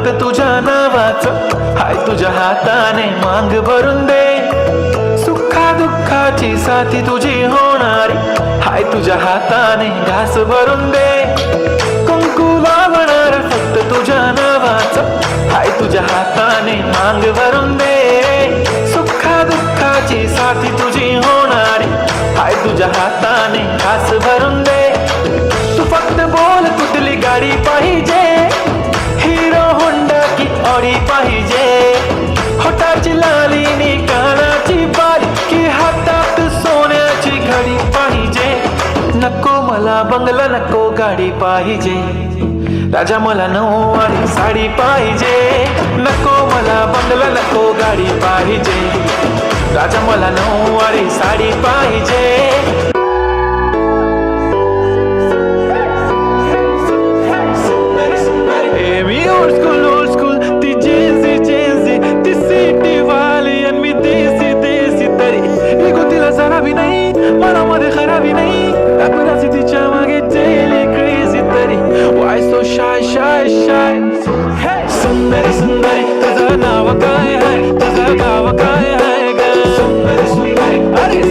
फक्त तुझ्या नावाचं, हाय तुझ्या हाताने मांग भरून दे. सुखा दुःखाची साथी तुझी होणारी, हाय तुझ्या हाताने घास भरून दे. कुंकू लावणार फक्त तुझ्या नावाचं, हाय तुझ्या हाताने मांग भरून दे. सुखा दुःखाची साथी तुझी होणारी, हाय तुझ्या हाताने घास भरून दे. तू फक्त बोल कुठली गाडी पाहिजे, हिरो होंडा की ऑडी पाहिजे. होटाची लाली नी कानाची बाली, की हातात सोन्याची घडी पाहिजे. नको मला बंगला, नको गाडी पाहिजे. राजा मला नऊवारी साडी पाहिजे. नको मला बंगला, नको गाडी पाहिजे. राजा मला नऊवारी साडी पाहिजे. ओल्ड स्कूल ती जेजी ती सिटी वाली आणि मी देसी तरी निघू तिला जरा भी नाही, मनामध्ये खराबी नाही. अपराधी तिच्या मागे जेली क्रेझी तरी. वाय सो शाय सुंदरी तुझं नाव काय आहे, तुझं गाव काय आहे ग. सुंदरी अरे